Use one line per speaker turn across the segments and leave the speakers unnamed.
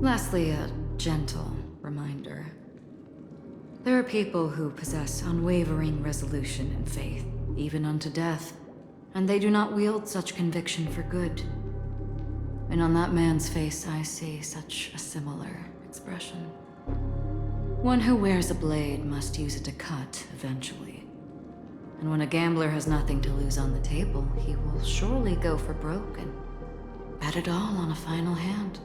Lastly, a gentle reminder. There are people who possess unwavering resolution and faith, even unto death, and they do not wield such conviction for good. And on that man's face I see such a similar expression. One who wears a blade must use it to cut eventually. And when a gambler has nothing to lose on the table, he will surely go for broke and bet it all on a final hand.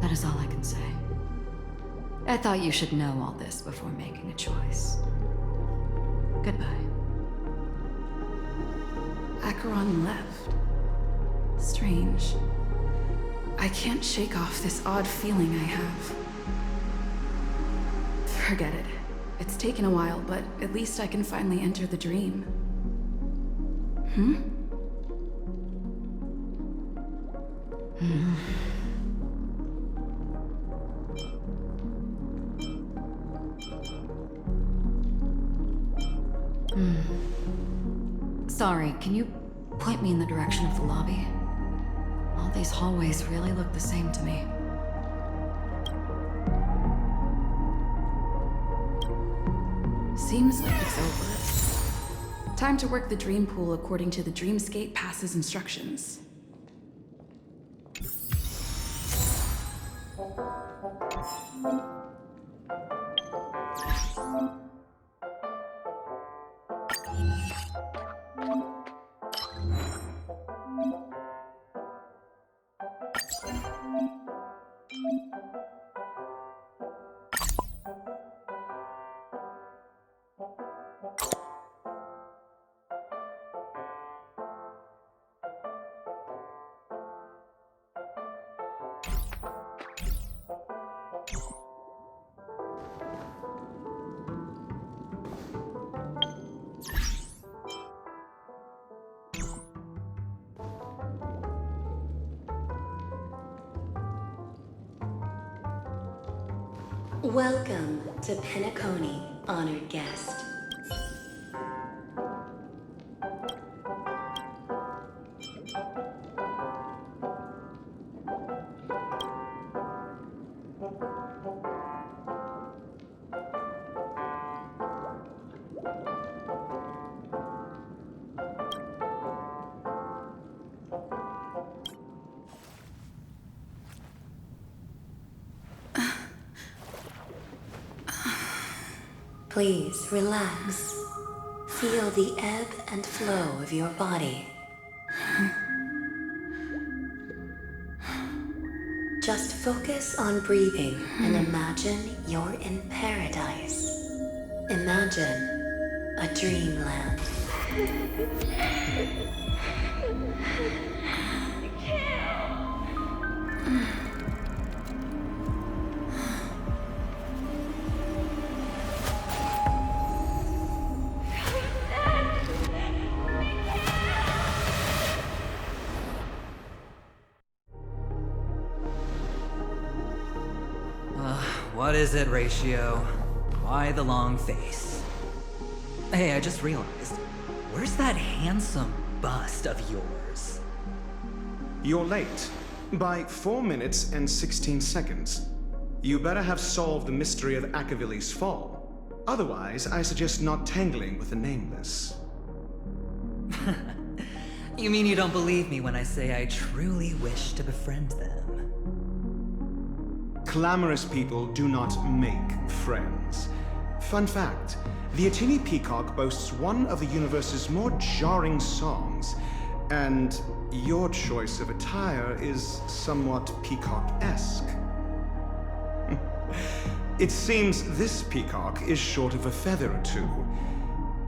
That is all I can say. I thought you should know all this before making a choice. Goodbye.
Acheron left. Strange. I can't shake off this odd feeling I have. Forget it. It's taken a while, but at least I can finally enter the dream.
Sorry, can you point me in the direction of the lobby? All these hallways really look the same to me.
Seems like it's over. Time to work the dream pool according to the Dreamscape Pass's instructions.
Welcome to Penacony, honored guest. Please relax. Feel the ebb and flow of your body. Just focus on breathing and imagine you're in paradise. Imagine a dreamland.
What is it, Ratio? Why the long face? Hey, I just realized, where's that handsome bust of yours?
You're late. By 4 minutes and 16 seconds. You better have solved the mystery of Akavili's fall. Otherwise, I suggest not tangling with the Nameless.
You mean you don't believe me when I say I truly wish to befriend them?
Clamorous people do not make friends. Fun fact, the Atini Peacock boasts one of the universe's more jarring songs, and your choice of attire is somewhat peacock-esque. It seems this peacock is short of a feather or two.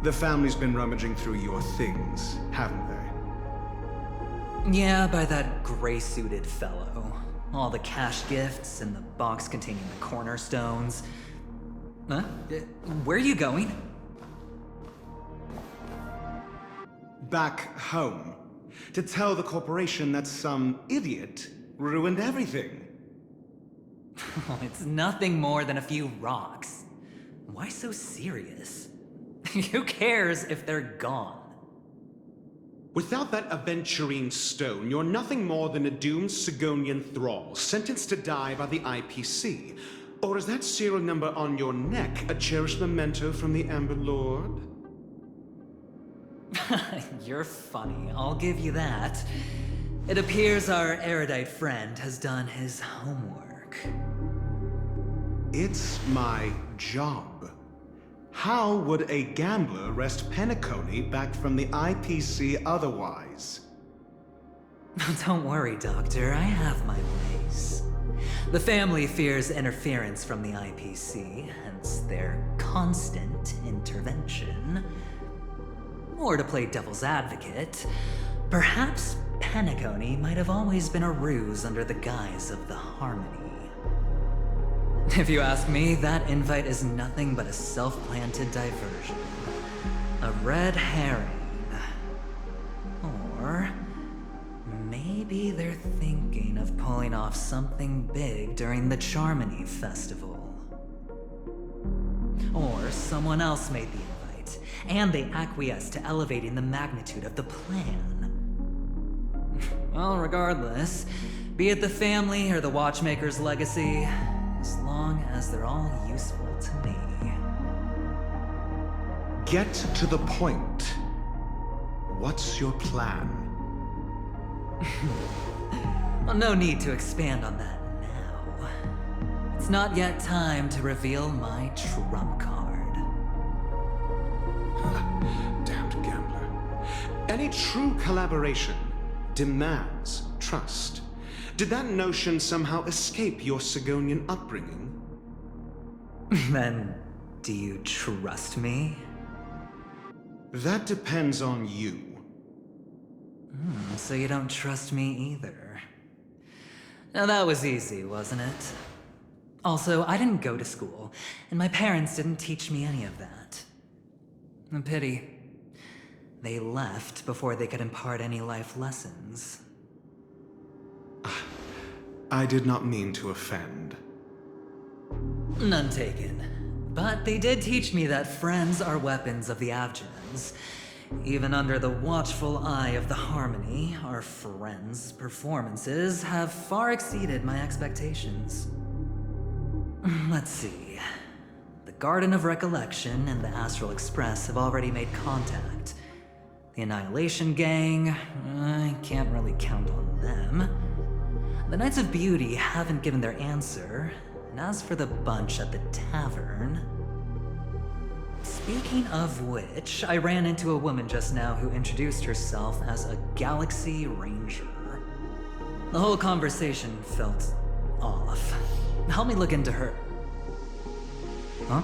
The family's been rummaging through your things, haven't they?
Yeah, by that gray-suited fellow. All the cash gifts and the box containing the cornerstones. Huh? Where are you going?
Back home. To tell the corporation that some idiot ruined everything.
It's nothing more than a few rocks. Why so serious? Who cares if they're gone?
Without that aventurine stone, you're nothing more than a doomed Sigonian thrall, sentenced to die by the IPC. Or is that serial number on your neck a cherished memento from the Amber Lord?
You're funny, I'll give you that. It appears our erudite friend has done his homework.
It's my job. How would a gambler wrest Penacony back from the IPC otherwise?
Don't worry, Doctor, I have my ways. The family fears interference from the IPC, hence their constant intervention. Or to play devil's advocate, perhaps Penacony might have always been a ruse under the guise of the Harmony. If you ask me, that invite is nothing but a self-planted diversion. A red herring. Or maybe they're thinking of pulling off something big during the Charmony Festival. Or someone else made the invite, and they acquiesced to elevating the magnitude of the plan. Well, regardless, be it the family or the Watchmaker's legacy, as long as they're all useful to me.
Get to the point. What's your plan?
Well, no need to expand on that now. It's not yet time to reveal my trump card.
Damned gambler. Any true collaboration demands trust. Did that notion somehow escape your Sigonian upbringing?
Then, do you trust me?
That depends on you.
So you don't trust me either. Now that was easy, wasn't it? Also, I didn't go to school, and my parents didn't teach me any of that. A pity. They left before they could impart any life lessons.
I did not mean to offend.
None taken. But they did teach me that friends are weapons of the Avgens. Even under the watchful eye of the Harmony, our friends' performances have far exceeded my expectations. Let's see. The Garden of Recollection and the Astral Express have already made contact. The Annihilation Gang, I can't really count on them. The Knights of Beauty haven't given their answer, and as for the bunch at the tavern... Speaking of which, I ran into a woman just now who introduced herself as a Galaxy Ranger. The whole conversation felt off. Help me look into her... Huh?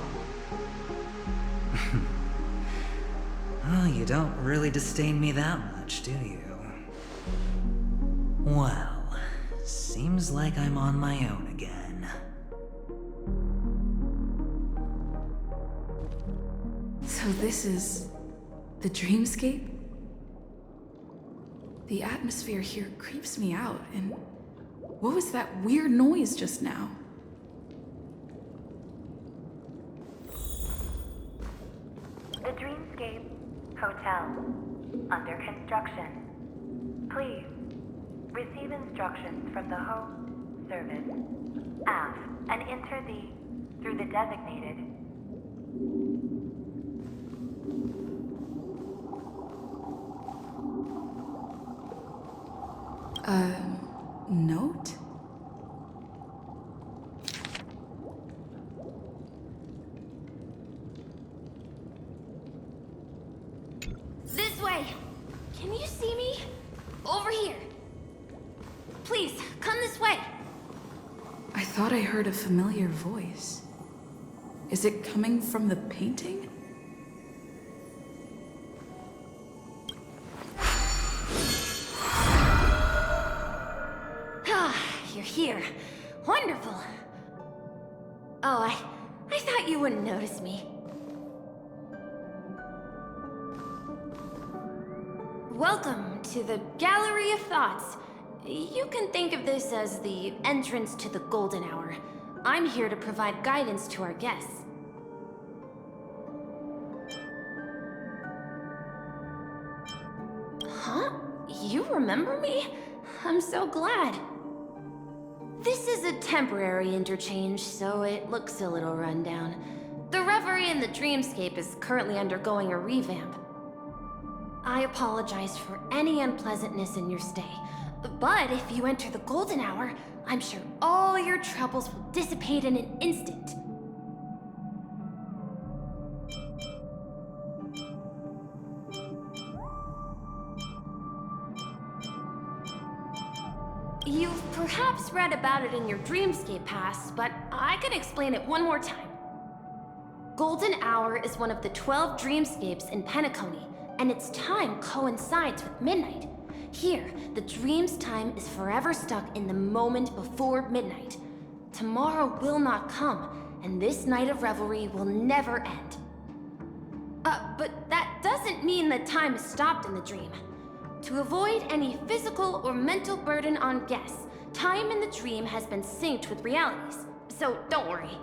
Oh, you don't really disdain me that much, do you? Well, seems like I'm on my own again.
So this is the dreamscape? The atmosphere here creeps me out, and what was that weird noise just now?
The Dreamscape Hotel, under construction. Please receive instructions from the host service, aft, and enter through the designated.
Note?
This way! Can you see me? Over here! Please, come this way!
I thought I heard a familiar voice. Is it coming from the painting?
Ah, you're here. Wonderful. Oh, I thought you wouldn't notice me. Welcome to the Gallery of Thoughts. You can think of this as the entrance to the Golden Hour. I'm here to provide guidance to our guests. Huh? you remember me? I'm so glad. This is a temporary interchange, so it looks a little rundown. The Reverie in the Dreamscape is currently undergoing a revamp. I apologize for any unpleasantness in your stay, but if you enter the Golden Hour, I'm sure all your troubles will dissipate in an instant. You've perhaps read about it in your Dreamscape Pass, but I can explain it one more time. Golden Hour is one of the 12 dreamscapes in Penacony, and its time coincides with midnight. Here, the dream's time is forever stuck in the moment before midnight. Tomorrow will not come, and this night of revelry will never end. But that doesn't mean that time is stopped in the dream. To avoid any physical or mental burden on guests, time in the dream has been synced with realities, so don't worry.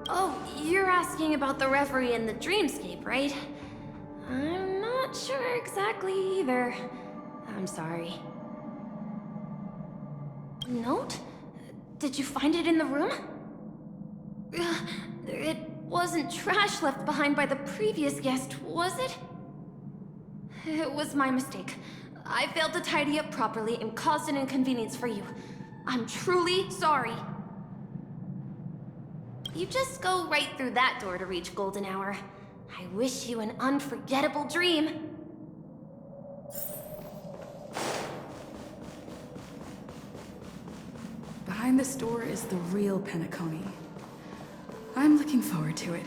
Oh, you're asking about the reverie in the dreamscape, right? I'm not sure exactly either. I'm sorry. Note? Did you find it in the room? It wasn't trash left behind by the previous guest, was it? It was my mistake. I failed to tidy up properly and caused an inconvenience for you. I'm truly sorry. You just go right through that door to reach Golden Hour. I wish you an unforgettable dream.
Behind this door is the real Penacony. I'm looking forward to it.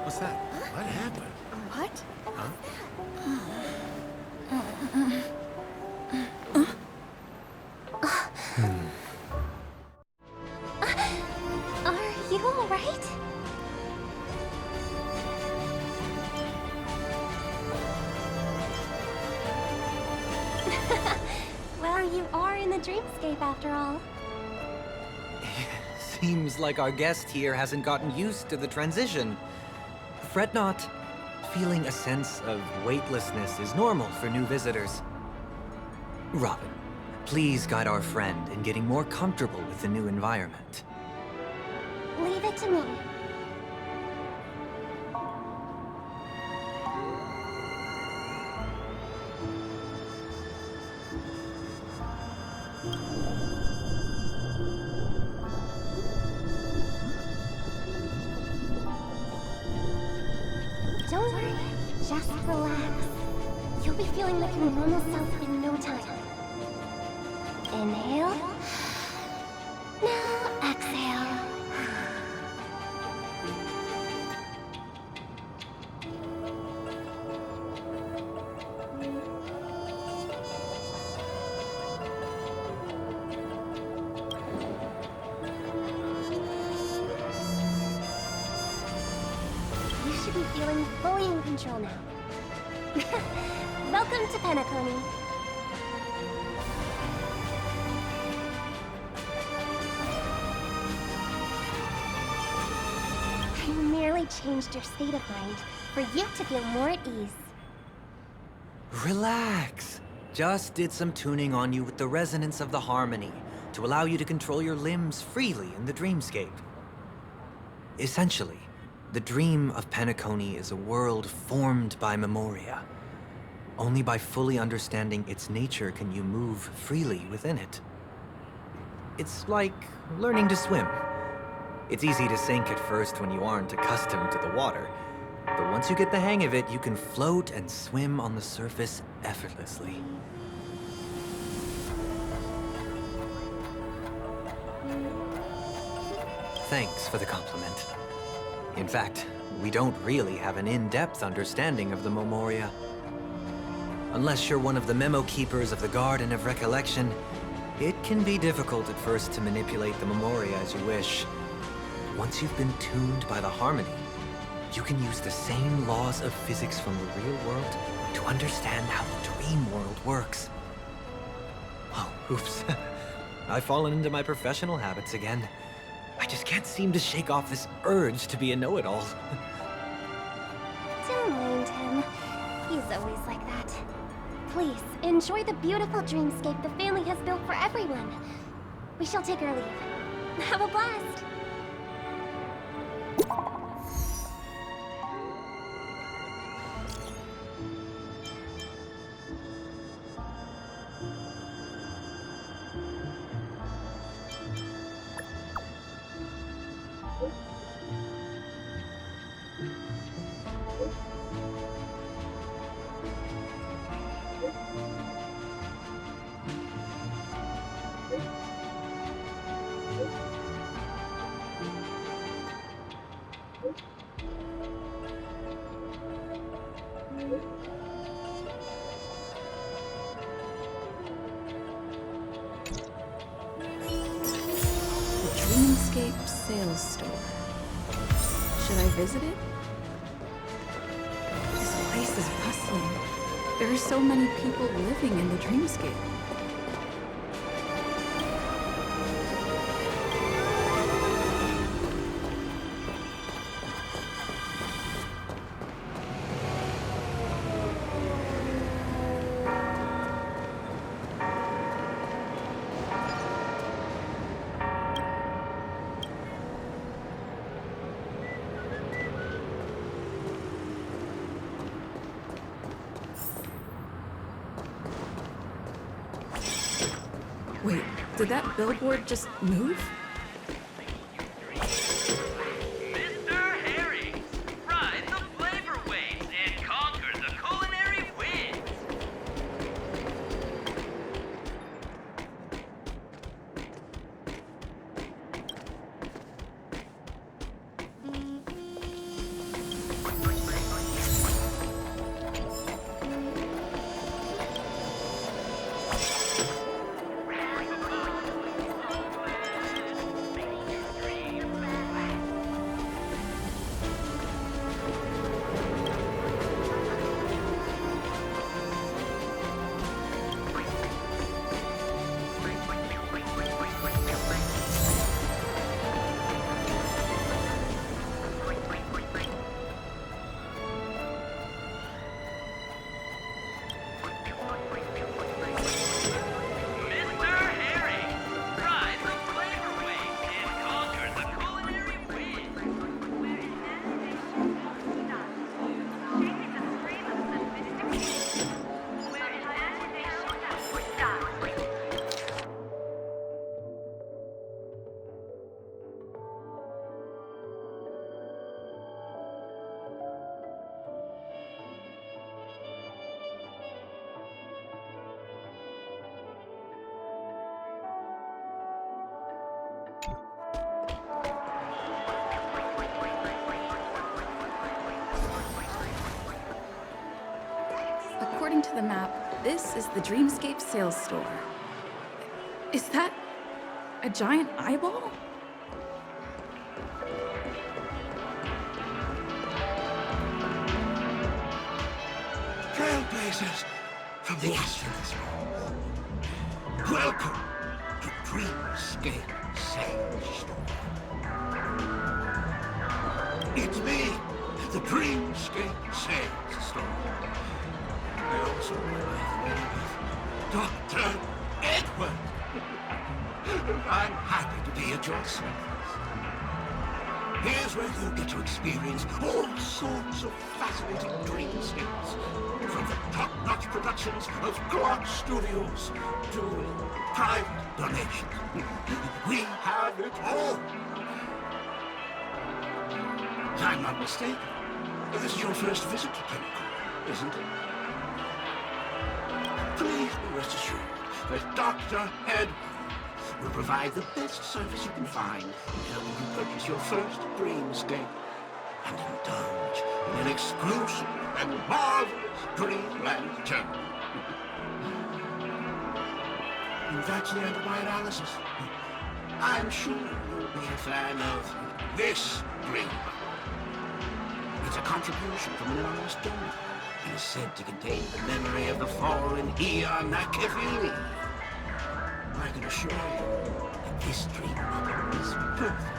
What's that? What happened?
What?
Are you alright?
Well, you are in the dreamscape after all.
Seems like our guest here hasn't gotten used to the transition. Fret not. Feeling a sense of weightlessness is normal for new visitors. Robin, please guide our friend in getting more comfortable with the new environment.
Leave it to me. Don't worry, just relax. You'll be feeling like your normal self in no time. Inhale. Now exhale. You should be feeling fully in control now. Welcome to Penacony. I merely changed your state of mind for you to feel more at ease.
Relax. Just did some tuning on you with the resonance of the harmony to allow you to control your limbs freely in the dreamscape. Essentially, the dream of Penacony is a world formed by Memoria. Only by fully understanding its nature can you move freely within it. It's like learning to swim. It's easy to sink at first when you aren't accustomed to the water. But once you get the hang of it, you can float and swim on the surface effortlessly. Thanks for the compliment. In fact, we don't really have an in-depth understanding of the Memoria. Unless you're one of the memo keepers of the Garden of Recollection, it can be difficult at first to manipulate the Memoria as you wish. Once you've been tuned by the Harmony, you can use the same laws of physics from the real world to understand how the dream world works. Oh, oops. I've fallen into my professional habits again. I just can't seem to shake off this urge to be a know-it-all.
Don't mind him. He's always like that. Please, enjoy the beautiful dreamscape the family has built for everyone. We shall take our leave. Have a blast!
Dreamscape Sales Store. Should I visit it? This place is bustling. There are so many people living in the dreamscape. Wait, did that billboard just move?
Mr. Harry, ride the flavor waves and conquer the culinary winds.
According to the map, this is the Dreamscape Sales Store. Is that a giant eyeball?
Trailblazers from the Astronaut's welcome to Dreamscape Sales Store. It's me, the Dreamscape Sales Store. I also go by the name of Dr. Edward. I'm happy to be at your service. Here's where you get to experience all sorts of fascinating dreamscapes. From the top-notch productions of Glock Studios to private donations. We have it all. If I'm not mistaken, This is your first visit to Pinnacle, isn't it? Please be rest assured that Dr. Edward will provide the best service you can find in helping you purchase your first dreamscape and indulge in an exclusive and marvelous dreamland journey. And that's the end of my analysis. I'm sure you'll be a fan of this dream. It's a contribution from an anonymous donor and is said to contain the memory of the fallen Eon Nakavili. I can assure you that this dream bubble is perfect.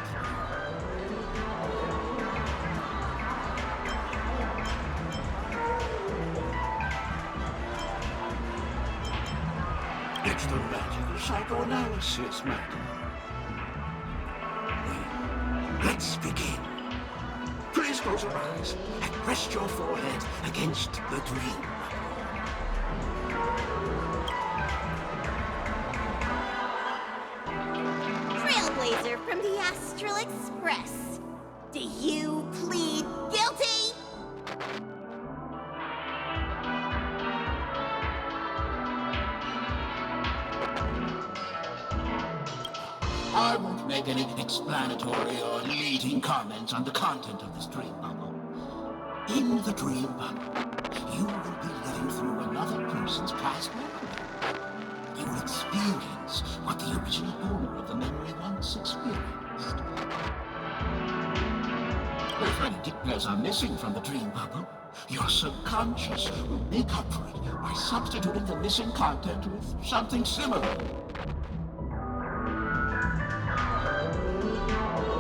It's the magic of psychoanalysis, madam. Well, let's begin. Please close your eyes and rest your forehead against the dream bubble.
Trailblazer from the Astral Express. Do you plead guilty?
I won't make any explanatory or leading comments on the content of this dream bubble. In the dream bubble, you will be living through another person's past memory. You will experience what the original owner of the memory once experienced. If any details are missing from the dream bubble, your subconscious will make up for it by substituting the missing content with something similar.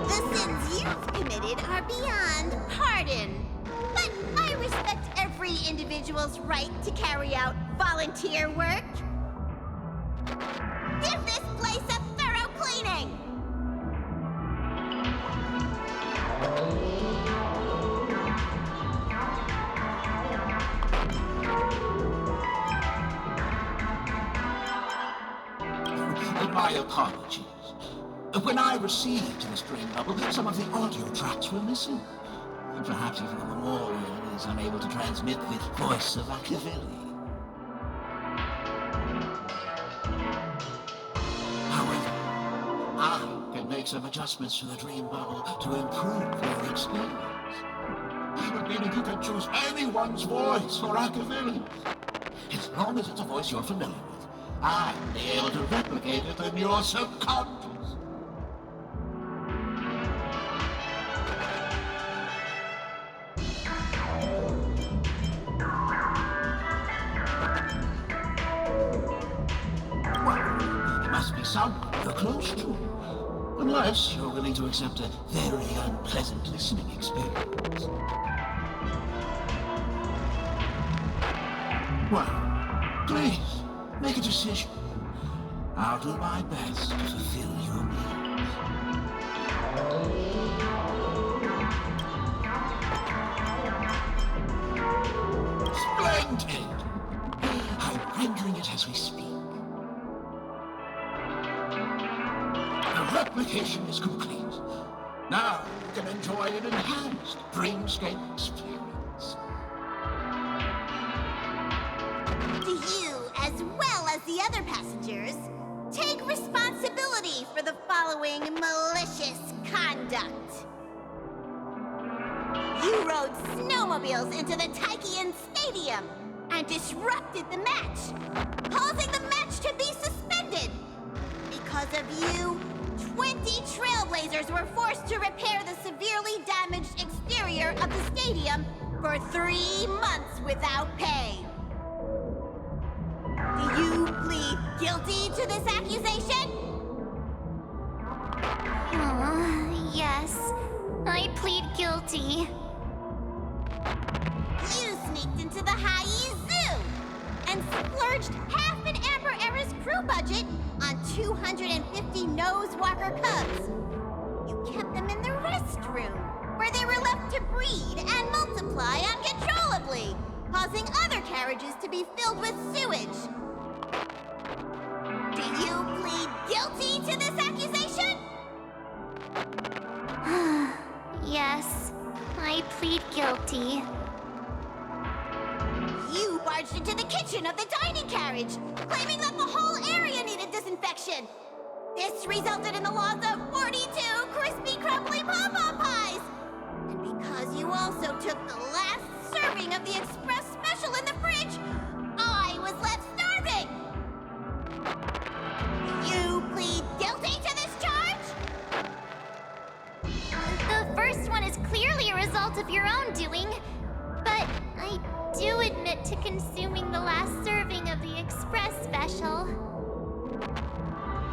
The sins you've committed are beyond pardon. But I respect every individual's right to carry out volunteer work. Give this place a thorough cleaning!
My apologies. When I received this dream bubble, some of the audio tracks were missing. Perhaps even the memorial is unable to transmit the voice of Akavili. However, I can make some adjustments to the dream bubble to improve your experience. Meaning you can choose anyone's voice for Akavili. As long as it's a voice you're familiar with, I'll be able to replicate it in your subconscious. Well, it must be someone you're close to. Unless you're willing to accept a very unpleasant listening experience. Well, please. Make a decision. I'll do my best to fulfill your needs. Splendid! I'm rendering it as we speak. The replication is complete. Now you can enjoy an enhanced dreamscape experience.
Do you, as well as the other passengers, take responsibility for the following malicious conduct? You rode snowmobiles into the Taikian Stadium and disrupted the match, causing the match to be suspended. Because of you, 20 Trailblazers were forced to repair the severely damaged exterior of the stadium for 3 months without pay. Do you plead guilty to this accusation?
Yes. I plead guilty.
You sneaked into the Haie Zoo and splurged half an Amber Era's crew budget on 250 Nosewalker cubs. You kept them in the restroom, where they were left to breed and multiply uncontrollably, causing other carriages to be filled with sewage. Do you plead guilty to this accusation?
Yes. I plead guilty.
You barged into the kitchen of the dining carriage, claiming that the whole area needed disinfection. This resulted in the loss of 42 crispy, crumbly pom-pom pies. And because you also took the last serving of the express special in the fridge, I was left starving. You plead guilty to this charge?
The first one is clearly a result of your own doing, but I do admit to consuming the last serving of the express special.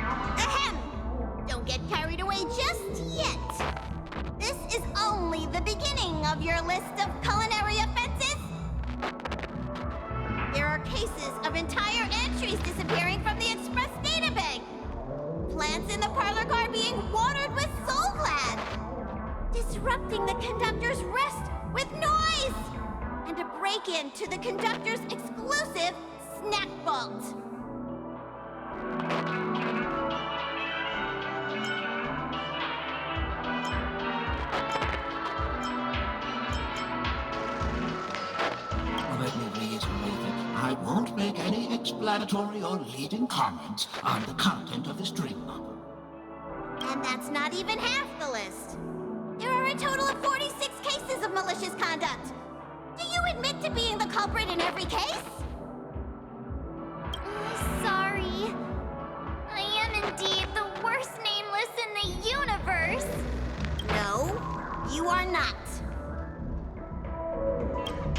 Ahem! Don't get carried away just yet. This is only the beginning of your list of culinary offenses. There are cases of entire entries disappearing from the express databank. Plants in the parlor car being watered with Soul Glad. Disrupting the conductor's rest with noise. And a break-in to the conductor's exclusive snack vault.
Let me reiterate, I won't make any explanatory or leading comments on the content of this dream bubble.
And that's not even half the list. There are a total of 46 cases of malicious conduct. Do you admit to being the culprit in every case?
Sorry. I am indeed the worst nameless in the universe.
No, you are not.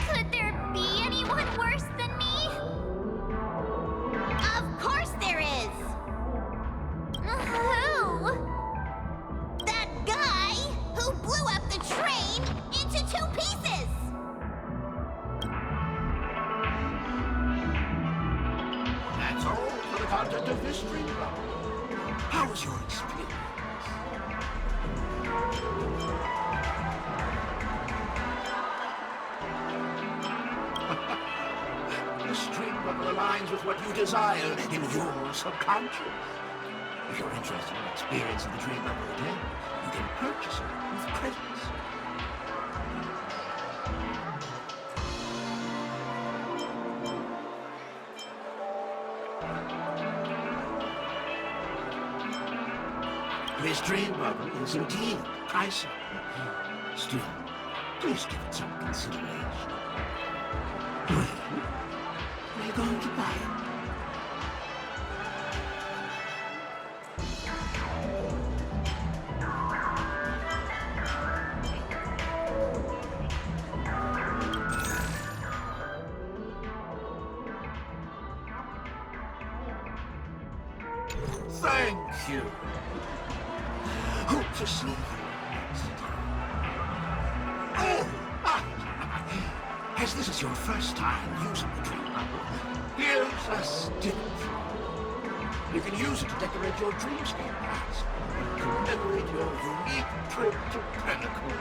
Could there be anyone worse than me?
Of course there is.
Who?
That guy who blew up the train into 2 pieces.
That's all for the content of this dream bubble. How was your experience? This dream bubble aligns with what you desire in your subconscious. If you're interested in experiencing the dream bubble again, you can purchase it with credits. This dream bubble is indeed pricey. Still, please give it some consideration. Well, are you going to buy it? Thank you. Hope to see you next time. Oh! As this is your first time using the dream bubble, here's a stick. You can use it to decorate your dreamscape pass and commemorate your unique trip to Pinnacle.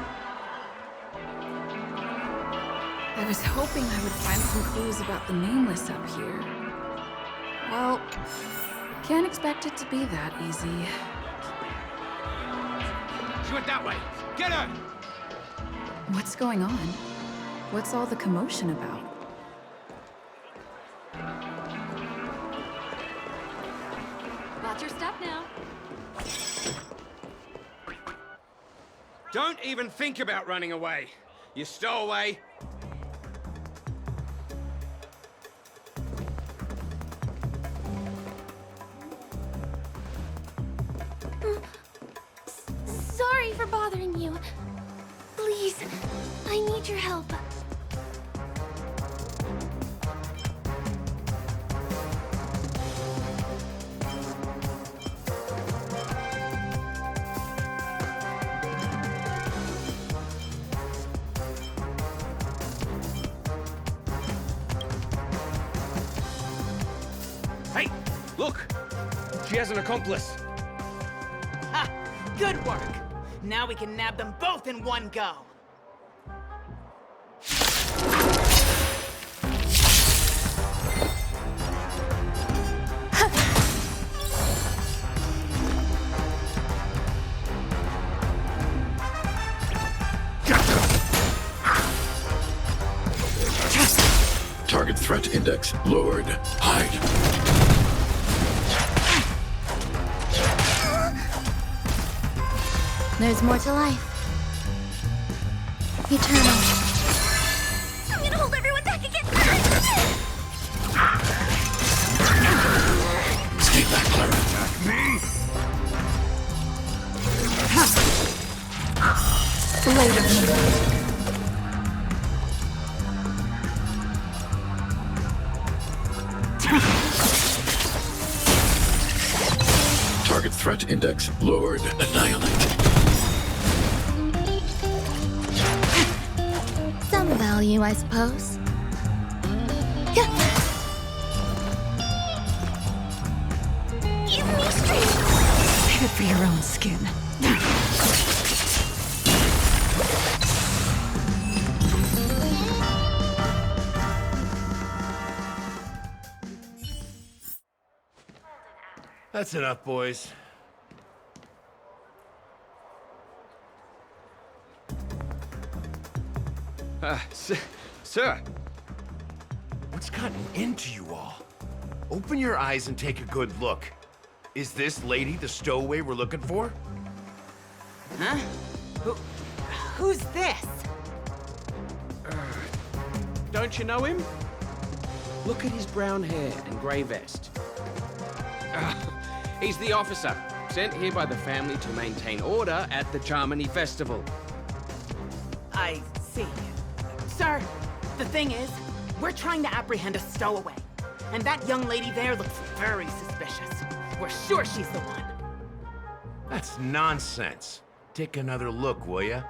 I was hoping I would find some clues about the nameless up here. Well, can't expect it to be that easy.
She went that way. Get her!
What's going on? What's all the commotion about?
Watch your step now.
Don't even think about running away. You stowaway.
Sorry for bothering you. Please, I need your help.
Hey, look! She has an accomplice.
Ha! Good work! Now we can nab them both in one go.
threat index lowered. Hide.
There's more to life. Eternal. I'm gonna hold everyone back against
Stay back, Clara. Attack me! Target threat index lowered. Annihilate.
some value, I suppose. Give me strength.
Save it for your own skin.
That's enough, boys. Sir. What's gotten into you all? Open your eyes and take a good look. Is this lady the stowaway we're looking for?
Huh? Who's this?
Don't you know him? Look at his brown hair and grey vest. He's the officer, sent here by the family to maintain order at the Charmony Festival.
I see. Sir, the thing is, we're trying to apprehend a stowaway. And that young lady there looks very suspicious. We're sure she's the one.
That's nonsense. Take another look, will ya?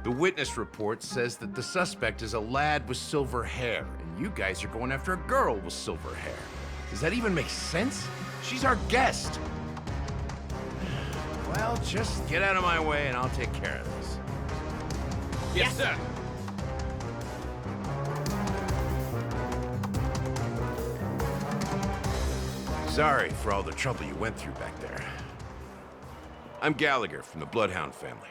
The witness report says that the suspect is a lad with silver hair, and you guys are going after a girl with silver hair. Does that even make sense? She's our guest. Well, just get out of my way and I'll take care of this.
Yes, sir.
Sorry for all the trouble you went through back there. I'm Gallagher from the Bloodhound family,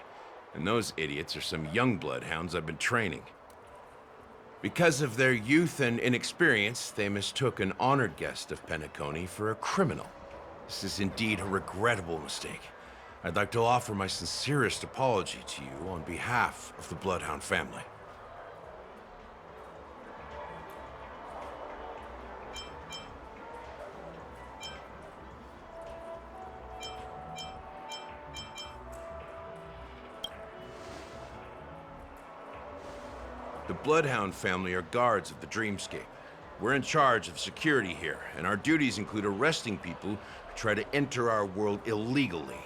and those idiots are some young Bloodhounds I've been training. Because of their youth and inexperience, they mistook an honored guest of Penacony for a criminal. This is indeed a regrettable mistake. I'd like to offer my sincerest apology to you on behalf of the Bloodhound family. The Bloodhound family are guards of the Dreamscape. We're in charge of security here, and our duties include arresting people who try to enter our world illegally.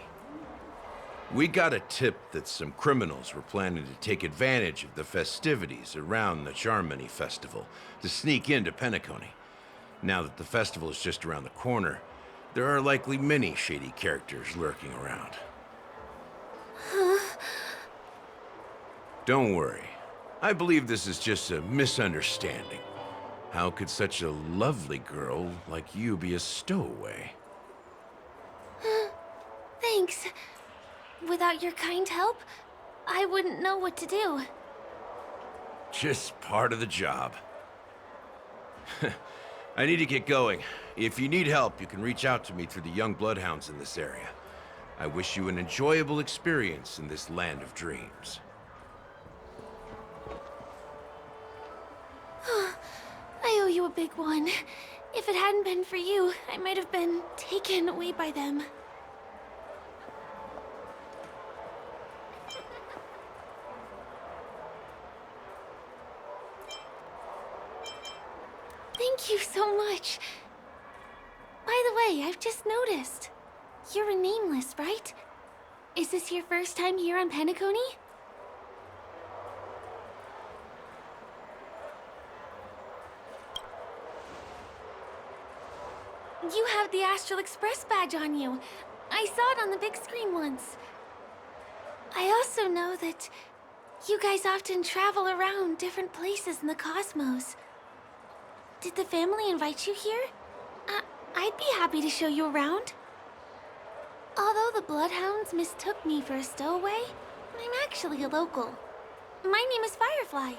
We got a tip that some criminals were planning to take advantage of the festivities around the Charmony Festival to sneak into Penacony. Now that the festival is just around the corner, there are likely many shady characters lurking around. Don't worry. I believe this is just a misunderstanding. How could such a lovely girl like you be a stowaway?
Thanks. Without your kind help, I wouldn't know what to do.
Just part of the job. I need to get going. If you need help, you can reach out to me through the young Bloodhounds in this area. I wish you an enjoyable experience in this land of dreams.
I owe you a big one. If it hadn't been for you, I might have been taken away by them. Thank you so much. By the way, I've just noticed. You're a Nameless, right? Is this your first time here on Penacony? You have the Astral Express badge on you. I saw it on the big screen once. I also know that you guys often travel around different places in the cosmos. Did the family invite you here? I'd be happy to show you around. Although the Bloodhounds mistook me for a stowaway, I'm actually a local. My name is Firefly,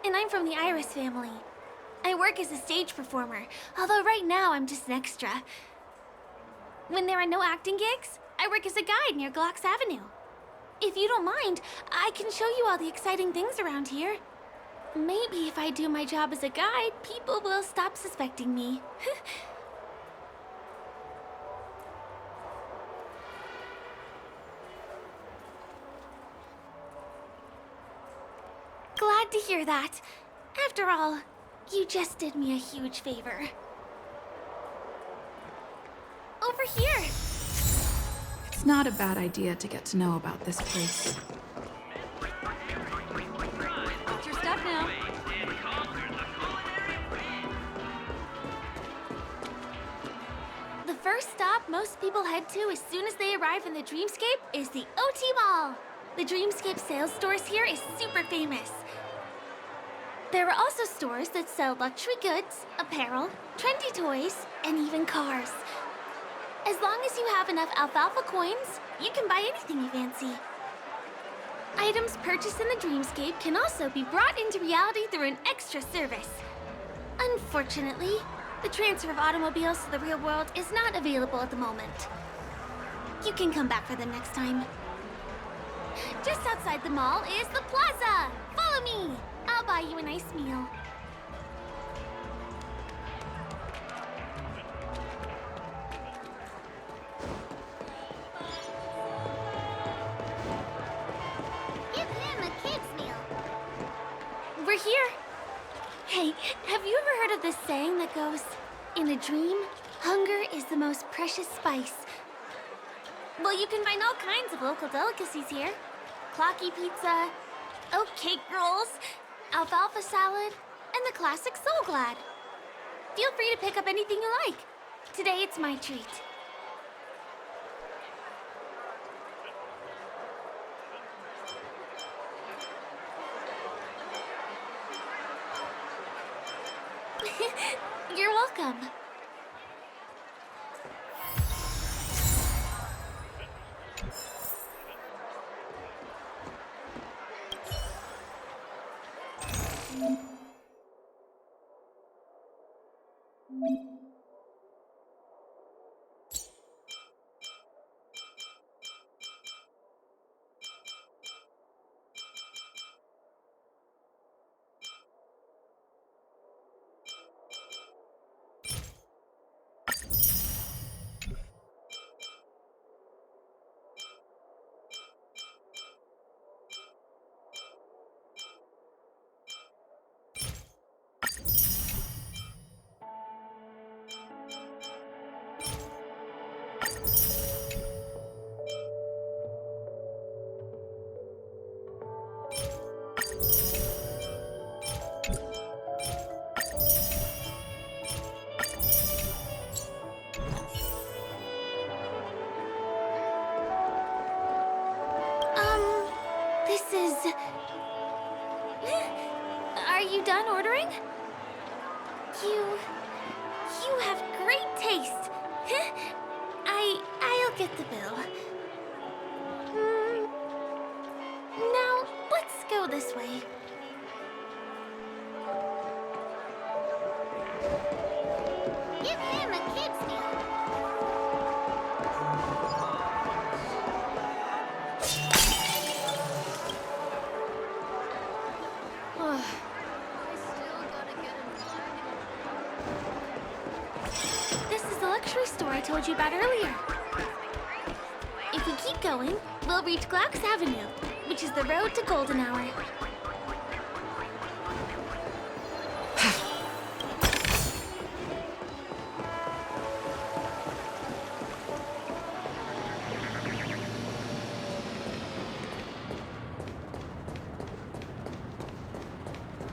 and I'm from the Iris family. I work as a stage performer, although right now I'm just an extra. When there are no acting gigs, I work as a guide near Glox Avenue. If you don't mind, I can show you all the exciting things around here. Maybe if I do my job as a guide, people will stop suspecting me. Glad to hear that. After all, you just did me a huge favor. Over here!
It's not a bad idea to get to know about this place.
Watch your step now.
The first stop most people head to as soon as they arrive in the Dreamscape is the OT Mall. The Dreamscape sales stores here is super famous. There are also stores that sell luxury goods, apparel, trendy toys, and even cars. As long as you have enough alfalfa coins, you can buy anything you fancy. Items purchased in the Dreamscape can also be brought into reality through an extra service. Unfortunately, the transfer of automobiles to the real world is not available at the moment. You can come back for them next time. Just outside the mall is the plaza! Follow me! I'll buy you a nice meal.
Give him a kid's meal.
We're here. Hey, have you ever heard of this saying that goes, in a dream, hunger is the most precious spice? Well, you can find all kinds of local delicacies here. Clocky pizza, oat cake rolls, alfalfa salad, and the classic Soul Glad. Feel free to pick up anything you like. Today it's my treat. You're welcome. This is... Are you done ordering? You have great taste. I'll get the bill. Now, let's go this way.
Give him a kid's meal.
This is the luxury store I told you about earlier. If we keep going, we'll reach Glox Avenue, which is the road to Golden Hour.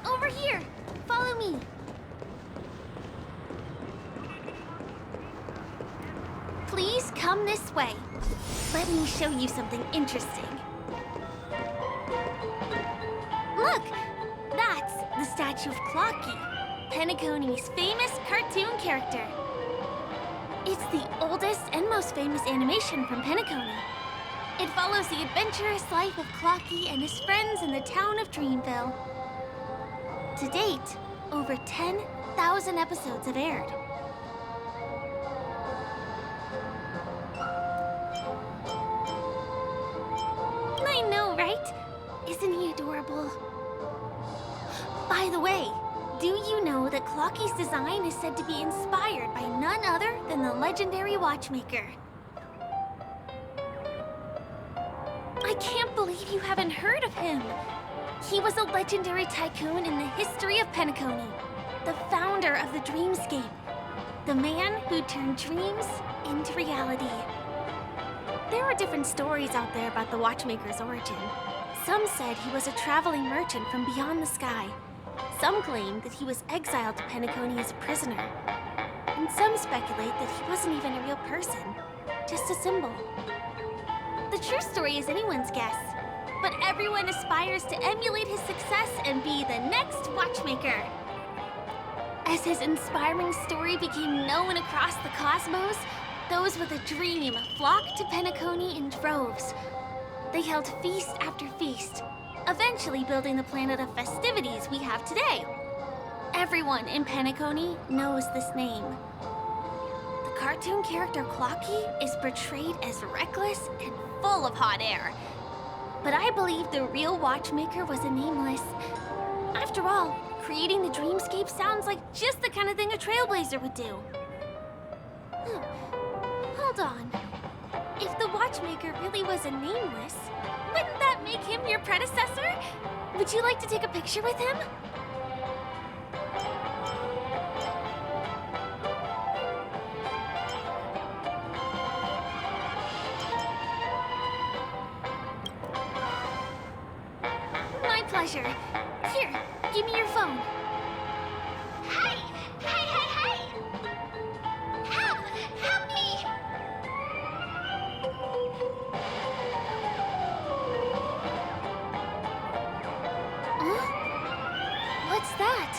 Over here! Follow me! Please come this way. Let me show you something interesting. Look! That's the statue of Clocky, Penacony's famous cartoon character. It's the oldest and most famous animation from Penacony. It follows the adventurous life of Clocky and his friends in the town of Dreamville. To date, over 10 1,000 episodes have aired. I know, right? Isn't he adorable? By the way, do you know that Clocky's design is said to be inspired by none other than the legendary Watchmaker? I can't believe you haven't heard of him. He was a legendary tycoon in the history of Penacony, the founder of the Dreamscape, the man who turned dreams into reality. There are different stories out there about the Watchmaker's origin. Some said he was a traveling merchant from beyond the sky. Some claim that he was exiled to Penacony as a prisoner. And some speculate that he wasn't even a real person, just a symbol. The true story is anyone's guess, but everyone aspires to emulate his success and be the next Watchmaker. As his inspiring story became known across the cosmos, those with a dream flocked to Penacony in droves. They held feast after feast, eventually building the planet of festivities we have today. Everyone in Penacony knows this name. The cartoon character Clocky is portrayed as reckless and full of hot air. But I believe the real Watchmaker was a nameless. After all, creating the Dreamscape sounds like just the kind of thing a Trailblazer would do. Hold on. If the Watchmaker really was a nameless, wouldn't that make him your predecessor? Would you like to take a picture with him? My pleasure. Here, give me your phone.
Hey! Hey, hey, hey! Help! Help me!
Huh? What's that?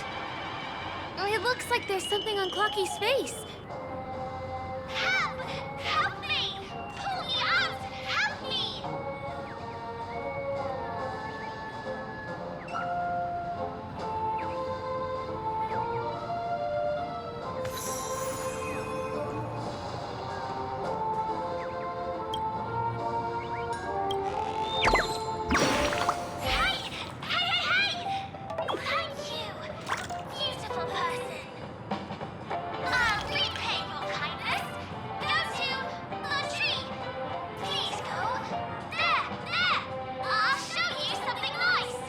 It looks like there's something on Clocky's face.
Help! Help me! Pull me out! Help me! Hey! Hey, hey, hey! Thank you, beautiful person. I'll repay your kindness. Go to the tree. Please go. There! I'll show you something nice.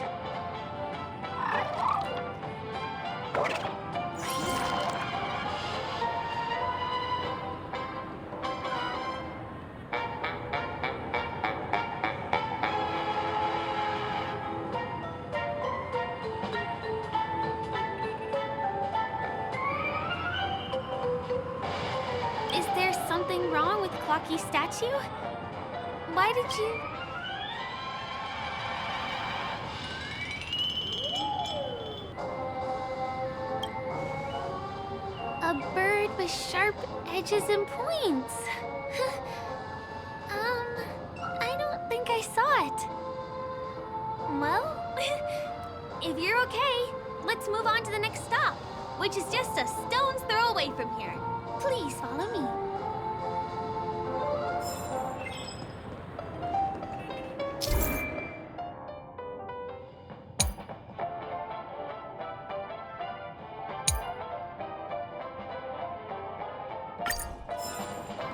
Is there something wrong with Clocky's statue? Why did you... A bird with sharp edges and points. I don't think I saw it. Well, if you're okay, let's move on to the next stop, which is just a stone's throw away from here. Please follow me.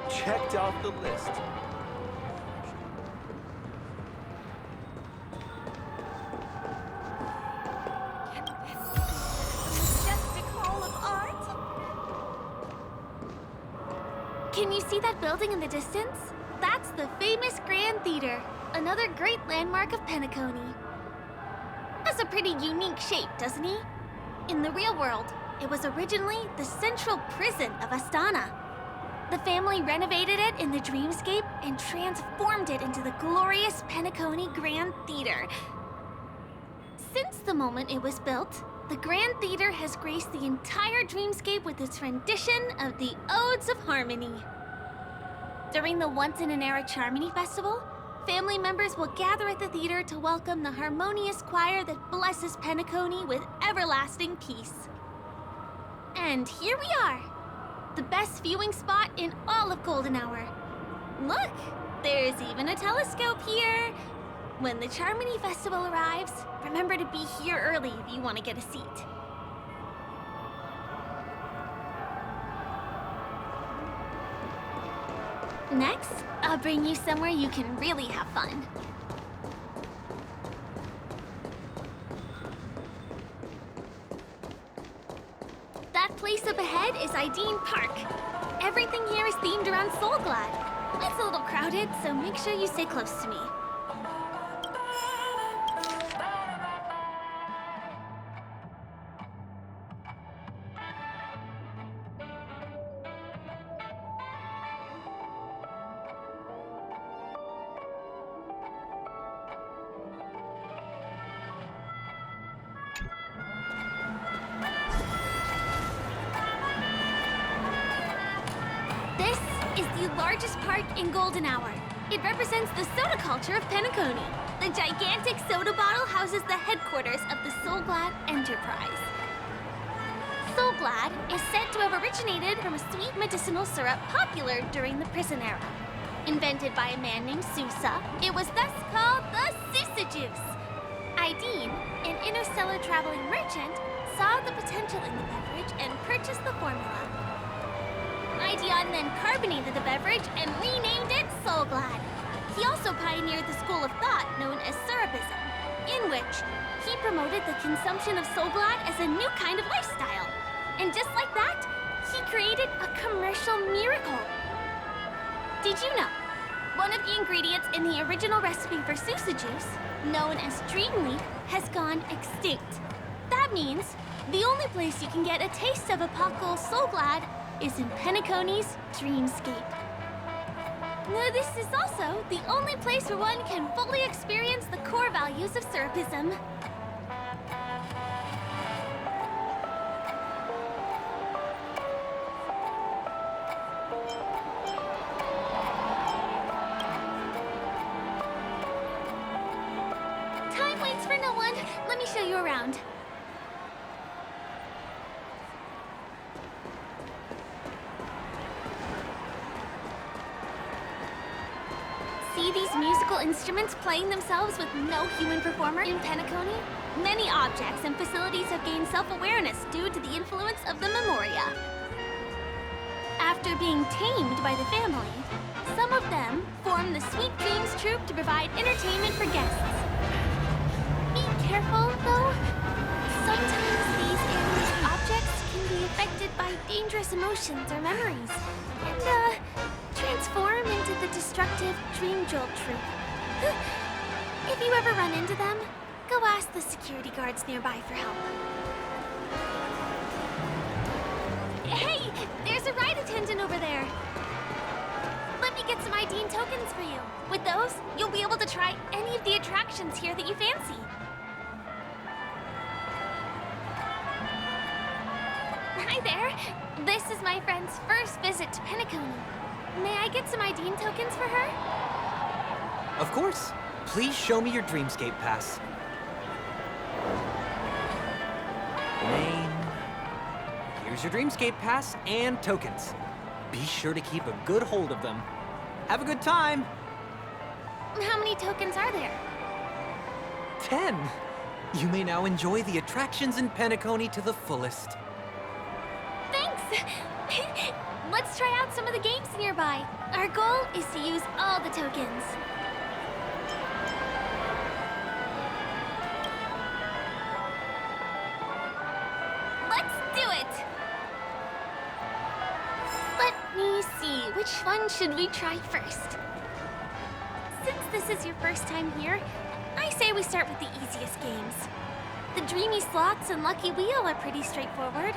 Checked off the list.
Majestic Hall of Art. Can you see that building in the distance? That's the famous Grand Theater, another great landmark of Penacony. Has a pretty unique shape, doesn't he? In the real world, it was originally the central prison of Astana. The family renovated it in the Dreamscape and transformed it into the glorious Penacony Grand Theater. Since the moment it was built, the Grand Theater has graced the entire Dreamscape with its rendition of the Odes of Harmony. During the Once-in-an-Era Charmony Festival, family members will gather at the theater to welcome the harmonious choir that blesses Penacony with everlasting peace. And here we are. The best viewing spot in all of Golden Hour. Look, there's even a telescope here. When the Charmony Festival arrives, remember to be here early if you want to get a seat. Next, I'll bring you somewhere you can really have fun. That place up ahead is Ideen Park. Everything here is themed around Soulglad. It's a little crowded, so make sure you stay close to me. This is the largest park in Golden Hour. It represents the soda culture of Penacony. The gigantic soda bottle houses the headquarters of the Soulglad Enterprise. Soulglad is said to have originated from a sweet medicinal syrup popular during the prison era. Invented by a man named Sousa, it was thus called the Sousa Juice. Ideen, an interstellar traveling merchant, saw the potential in the beverage and purchased the formula. Ideon then carbonated the beverage and renamed it Soulglad. He also pioneered the school of thought known as Syrupism, in which he promoted the consumption of Soulglad as a new kind of lifestyle. And just like that, he created a commercial miracle. Did you know? One of the ingredients in the original recipe for Sousa Juice, known as Dreamleaf, has gone extinct. That means the only place you can get a taste of Apocal Soulglad is in Penacony's Dreamscape. Now, this is also the only place where one can fully experience the core values of Syrupism. Time waits for no one. Let me show you around. See these musical instruments playing themselves with no human performer in Penacony? Many objects and facilities have gained self-awareness due to the influence of the Memoria. After being tamed by the family, some of them form the Sweet Dreams Troupe to provide entertainment for guests. Be careful, though. Sometimes these animate objects can be affected by dangerous emotions or memories, and, transform into the destructive Dream Jolt Troupe. If you ever run into them, go ask the security guards nearby for help. Hey, there's a ride attendant over there. Let me get some Ideen tokens for you. With those, you'll be able to try any of the attractions here that you fancy. Hi there. This is my friend's first visit to Penacony. May I get some Ideen tokens for her?
Of course. Please show me your Dreamscape pass. Name. Here's your Dreamscape pass and tokens. Be sure to keep a good hold of them. Have a good time.
How many tokens are there?
10. You may now enjoy the attractions in Penacony to the fullest.
Thanks! Let's try out some of the games nearby. Our goal is to use all the tokens. Let's do it! Let me see, which one should we try first? Since this is your first time here, I say we start with the easiest games. The Dreamy Slots and Lucky Wheel are pretty straightforward.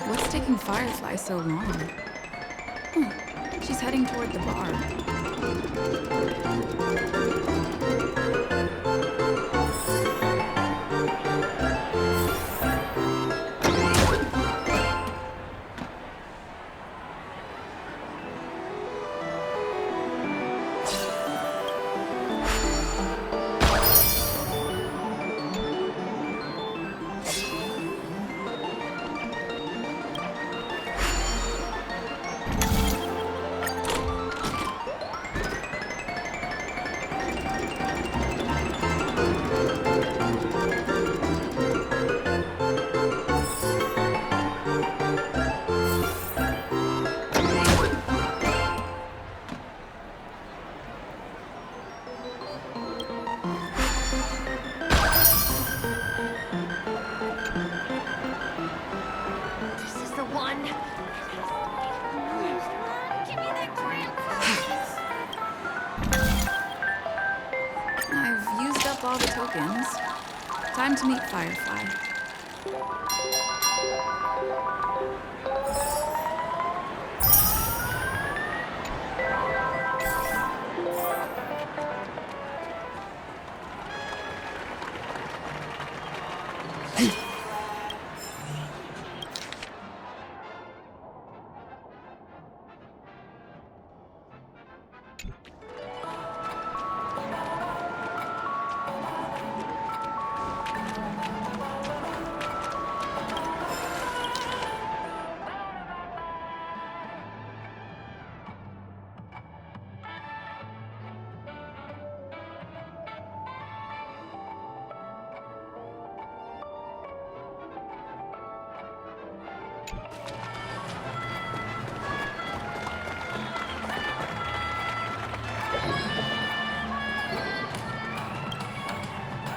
What's taking Firefly so long? She's heading toward the bar. I've used up all the tokens. Time to meet Firefly.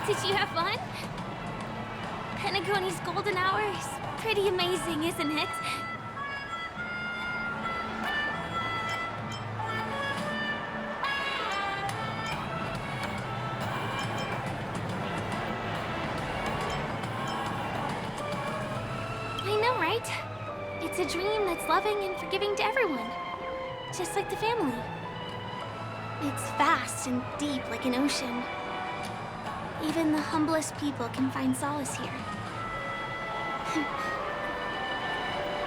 Did you have fun? Penacony's golden hour is pretty amazing, isn't it? I know, right? It's a dream that's loving and forgiving to everyone. Just like the family. It's vast and deep like an ocean. Even the humblest people can find solace here.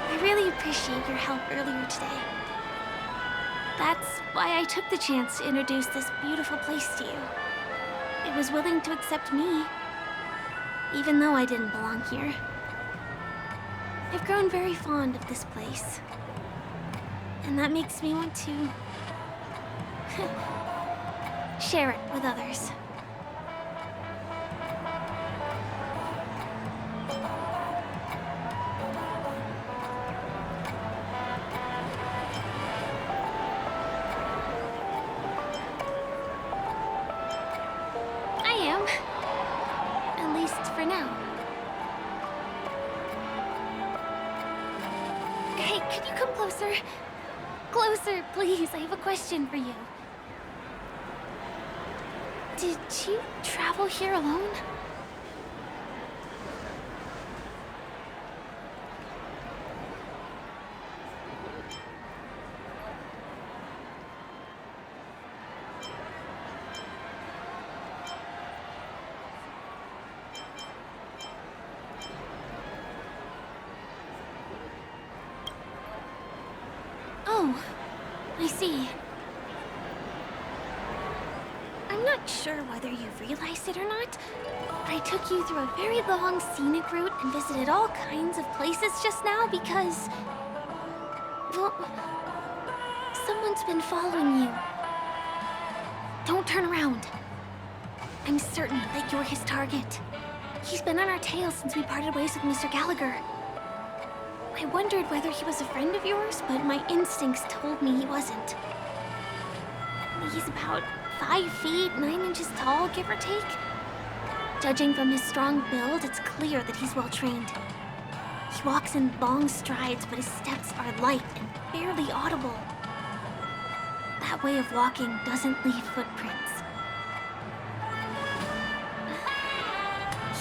I really appreciate your help earlier today. That's why I took the chance to introduce this beautiful place to you. It was willing to accept me, even though I didn't belong here. I've grown very fond of this place. And that makes me want to share it with others. At least for now. Hey, could you come closer? Closer, please. I have a question for you. Did you travel here alone? Oh, I see. I'm not sure whether you realized it or not. I took you through a very long scenic route and visited all kinds of places just now because... well, someone's been following you. Don't turn around. I'm certain that you're his target. He's been on our tail since we parted ways with Mr. Gallagher. I wondered whether he was a friend of yours, but my instincts told me he wasn't. He's about 5 feet, 9 inches tall, give or take. Judging from his strong build, it's clear that he's well trained. He walks in long strides, but his steps are light and barely audible. That way of walking doesn't leave footprints.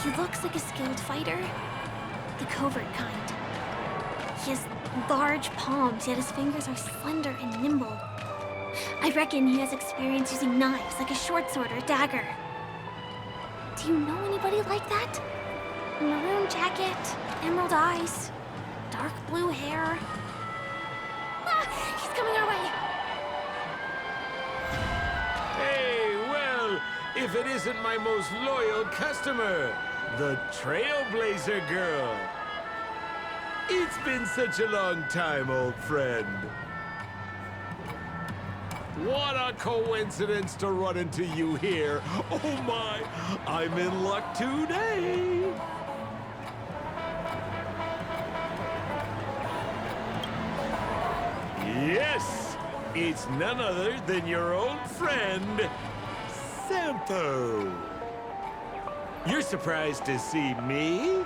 He looks like a skilled fighter, the covert kind. He has large palms, yet his fingers are slender and nimble. I reckon he has experience using knives, like a short sword or a dagger. Do you know anybody like that? Maroon jacket, emerald eyes, dark blue hair. Ah, he's coming our way.
Hey, well, if it isn't my most loyal customer, the Trailblazer Girl. It's been such a long time, old friend. What a coincidence to run into you here. Oh my, I'm in luck today. Yes, it's none other than your old friend, Sampo. You're surprised to see me?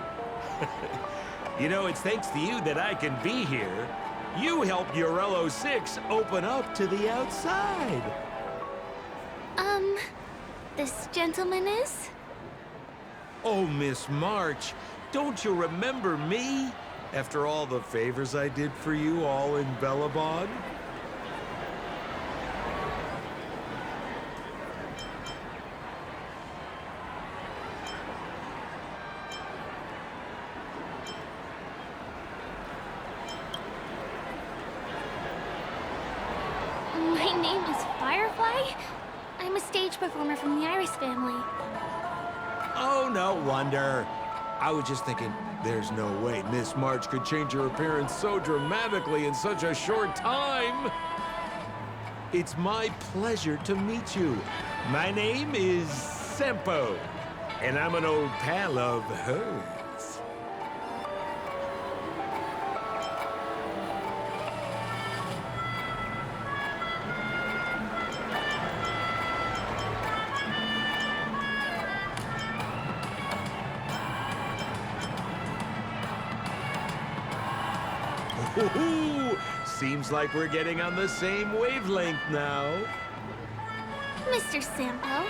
You know, it's thanks to you that I can be here. You helped Urello 6 open up to the outside.
This gentleman is?
Oh, Miss March, don't you remember me? After all the favors I did for you all in Bellabon?
My name is Firefly. I'm a stage performer from the Iris family.
Oh, no wonder. I was just thinking, there's no way Miss March could change her appearance so dramatically in such a short time. It's my pleasure to meet you. My name is Sampo, and I'm an old pal of hers. Ooh, seems like we're getting on the same wavelength now.
Mr. Sampo,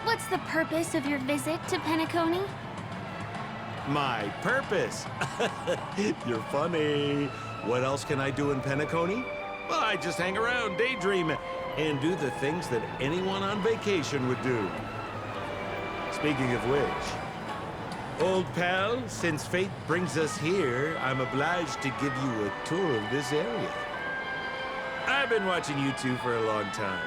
what's the purpose of your visit to Penacony?
My purpose? You're funny. What else can I do in Penacony? Well, I just hang around, daydream, and do the things that anyone on vacation would do. Speaking of which, old pal, since fate brings us here, I'm obliged to give you a tour of this area. I've been watching you two for a long time.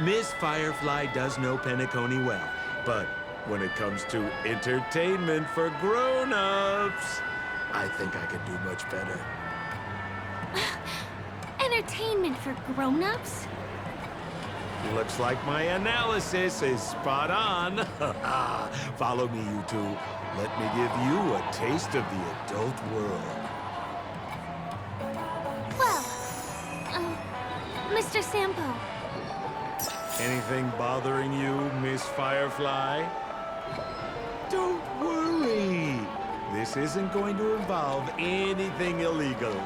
Miss Firefly does know Penacony well, but when it comes to entertainment for grown-ups, I think I could do much better.
Entertainment for grown-ups?
Looks like my analysis is spot on. Follow me, you two. Let me give you a taste of the adult world.
Well, Mr. Sampo.
Anything bothering you, Miss Firefly? Don't worry. This isn't going to involve anything illegal.